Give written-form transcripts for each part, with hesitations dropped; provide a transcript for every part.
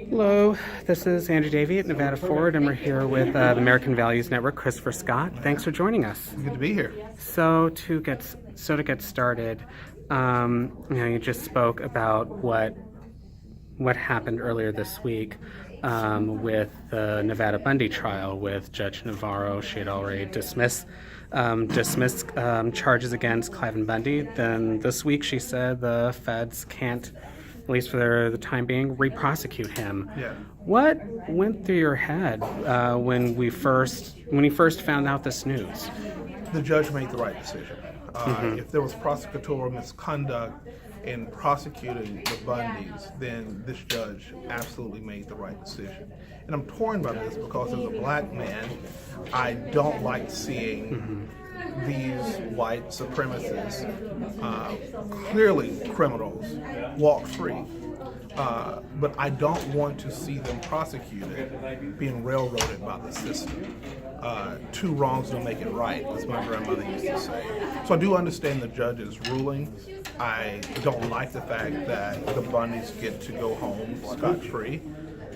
Hello, this is Andrew Davey at Nevada Forward, and we're here with the American Values Network, Christopher Scott. Thanks for joining us. Good to be here. So to get started, you just spoke about what happened earlier this week with the Nevada Bundy trial with Judge Navarro. She had already dismissed charges against Cliven Bundy. Then this week she said the feds can't, at least for the time being, re-prosecute him. Yeah. What went through your head when you first found out this news? The judge made the right decision. If there was prosecutorial misconduct in prosecuting the Bundys, then this judge absolutely made the right decision. And I'm torn by this because as a black man, I don't like seeing these white supremacists, clearly criminals, walk free. But I don't want to see them prosecuted being railroaded by the system. Two wrongs don't make it right, as my grandmother used to say. So I do understand the judge's ruling. I don't like the fact that the Bundys get to go home scot-free,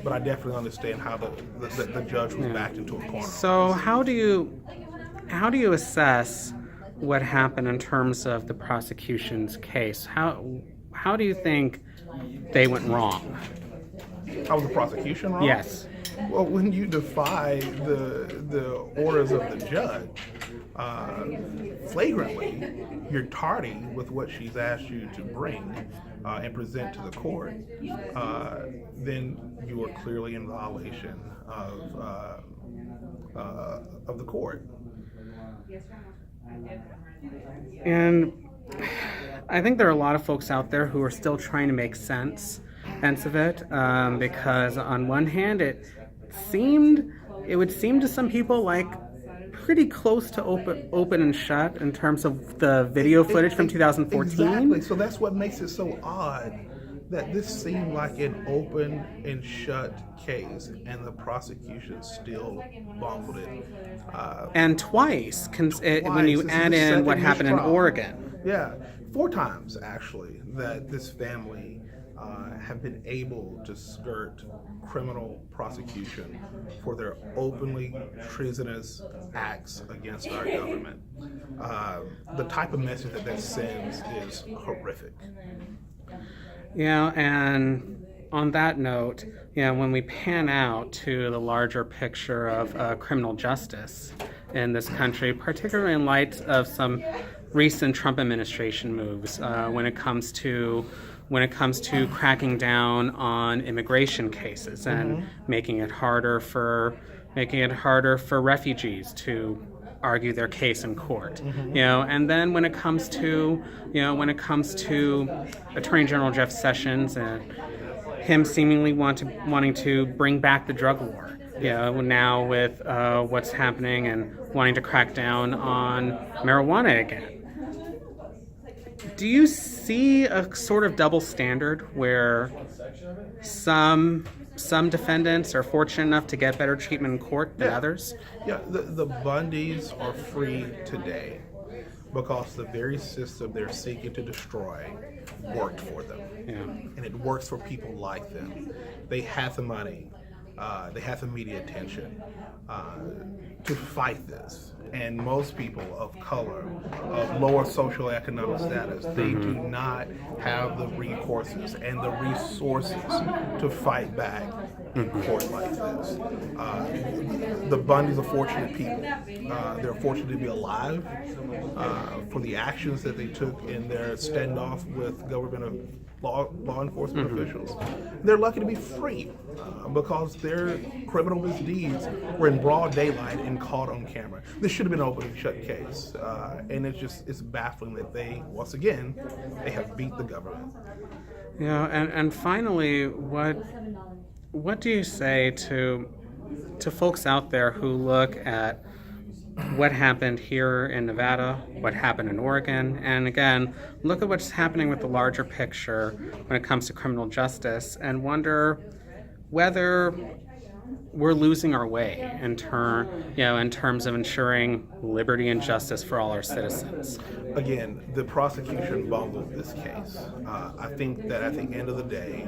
but I definitely understand how the judge was backed into a corner. So how do you assess what happened in terms of the prosecution's case? How do you think they went wrong? How was the prosecution wrong? Yes. Well, when you defy the orders of the judge flagrantly, you're tardy with what she's asked you to bring and present to the court, then you are clearly in violation of the court. And I think there are a lot of folks out there who are still trying to make sense of it, because on one hand it would seem to some people like pretty close to open and shut in terms of the video footage from 2014. Exactly. So that's what makes it so odd that this seemed like an open and shut case, and the prosecution still bungled it. And twice, when you add in what happened in Oregon. Yeah, 4 times actually that this family have been able to skirt criminal prosecution for their openly treasonous acts against our government. The type of message that sends is horrific. Yeah, and on that note, when we pan out to the larger picture of criminal justice in this country, particularly in light of some recent Trump administration moves, when it comes to cracking down on immigration cases and making it harder for refugees to argue their case in court, and then when it comes to Attorney General Jeff Sessions and him seemingly wanting to bring back the drug war, now with what's happening and wanting to crack down on marijuana again. Do you see a sort of double standard where some defendants are fortunate enough to get better treatment in court than others? Yeah, the Bundys are free today because the very system they're seeking to destroy worked for them. Yeah. And it works for people like them. They have the money, they have the media attention to fight this. And most people of color, of lower socioeconomic status, they do not have the recourses and the resources to fight back in court like this. The Bundys are fortunate people. They're fortunate to be alive for the actions that they took in their standoff with government law enforcement officials. They're lucky to be free because their criminal misdeeds were in broad daylight and caught on camera. This should have been an open and shut case, and it's baffling that they have beat the government. And finally, what do you say to folks out there who look at what happened here in Nevada, what happened in Oregon, and again, look at what's happening with the larger picture when it comes to criminal justice and wonder whether we're losing our way in terms of ensuring liberty and justice for all our citizens. Again, the prosecution bungled this case. I think that at the end of the day,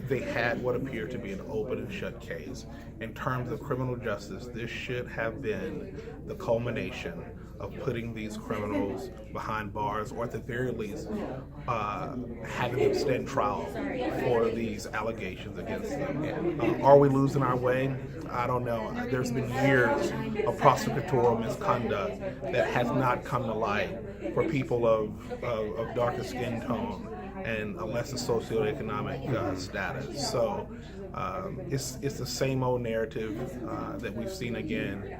they had what appeared to be an open and shut case. In terms of criminal justice, this should have been the culmination of putting these criminals behind bars, or at the very least, having them stand trial for these allegations against them. Are we losing our way? I don't know. There's been years of prosecutorial misconduct that has not come to light for people of darker skin tone and a lesser socioeconomic status. So it's the same old narrative that we've seen again.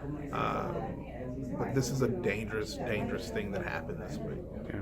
But this is a dangerous thing that happened this week. Yeah.